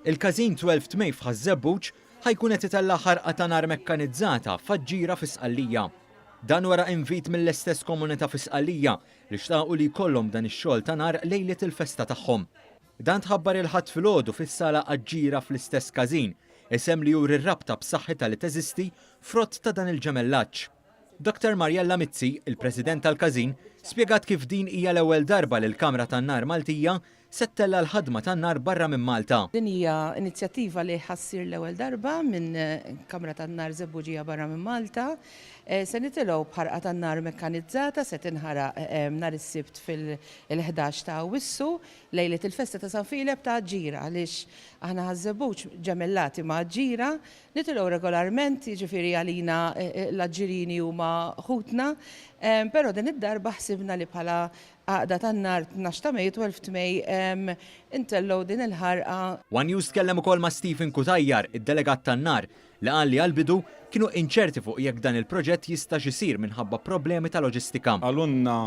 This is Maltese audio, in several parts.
Il-każin 12 May f'Ħażebbuġ ħajkun qed itella' ħarqa ta' nar mekkanizzata f'Aġġira fi Sqallija. Dan wara invit mill-istess komunità fi Sqallija li xtaqu li jkollhom dan ix-xogħol ta' nar lejlet il-festa tagħhom. Dan tħabbar il-ħadd filgħodu fis-sala Aġġira fl-istess każin, isem li juri r-rabta b'saħħitha li teżisti frott ta' dan il-ġemellaġġ. Dr. Marjella Mizzi, il-President tal-każin, spjegat kif din hija l-ewwel darba li l-Kamra tan-Nar Maltija settella l-ħadma tan-nar barra minn Malta. Din hija inizjattiva li ħassir l-ewwel darba minn Kamra tan-Nar Żebbuġija barra minn Malta. Se nitilgħu b'ħarqa tan-nar mekkanizzata se tinħaraq nhar is-Sibt fil-11 ta' Awwissu lejlet il-festa ta' San Filip ta' Aġġira għaliex aħna Ħażebbuġ ġemellati ma' Aġġira nitilgħu regolarment, jiġifieri għalina l-Aġġirini huma ħutna, però din id-darba ħsibna li bħala għaqda tan-nar 12 ta' Mej 12 Mej intellgħu din il-ħarqa. One News tkellem ukoll ma' Stephen Kutajjar, id-delegat tan-nar, li qal li għall-bidu kienu inċerti fuq jekk dan il-proġett jistax isir minħabba problemi ta' loġistika. Għalunna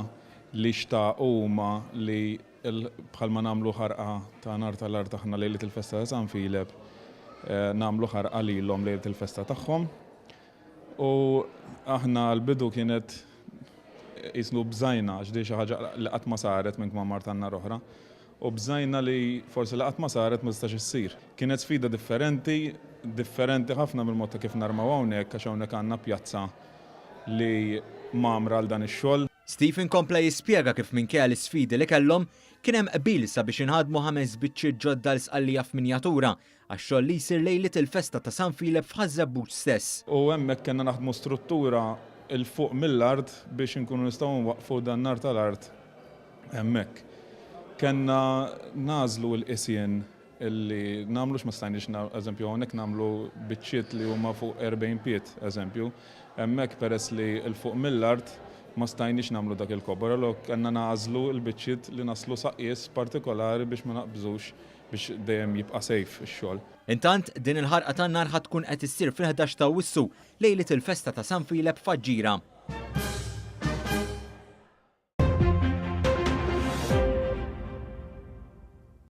li huma li bħalma nagħmlu ħarqa ta' nar tal-art aħna lejlet il-festa ta' San Filip nagħmlu ħarqa lilhom lejlet il-festa tagħhom. U aħna l-bidu kienet jisnu bżajna x'di xi ħaġa li qatt ma saret minn kmamar tan-nar oħra. U bżajna li forsi li qatt ma saret ma tistax issir. Kienet sfida differenti ħafna mill-mod ta' kif narmaw hawnhekk għax hawnhekk għandna pjazza li mamra għal dan ix-xogħol. Stephen kompla jispjega kif minkejja l-isfidi li kellhom kien hemm qbil sabiex inħadmu 5 biċċiet ġodda l-Sqallija f'minjatura għax-xogħol li jsir lejlet il-festa ta' San Filip f'Ħażebbuġ stess. U hemmhekk kellna naħdmu struttura il fuq mill-art biex inkunu nistgħu nwaqfu dan nar tal-art hemmhekk. Kenna nażlu l-qisien illi nagħmlux ma stajniex eżempju hawnhekk nagħmlu biċċiet li huma fuq 40 pied eżempju. Hemmhekk peress li l fuq mill-art ma stajniex nagħmlu dak il-kobor, allura kellna nażlu l-biċċiet li naslu saqqies partikolari biex ma naqbżux biex dejjem jibqa' sejf ix-xogħol. Intant din il-ħarqa tan-nar ħadd tkun qed issir fil-11 ta' Awwissu lejlet il-festa ta' San Filip f'Aġġira.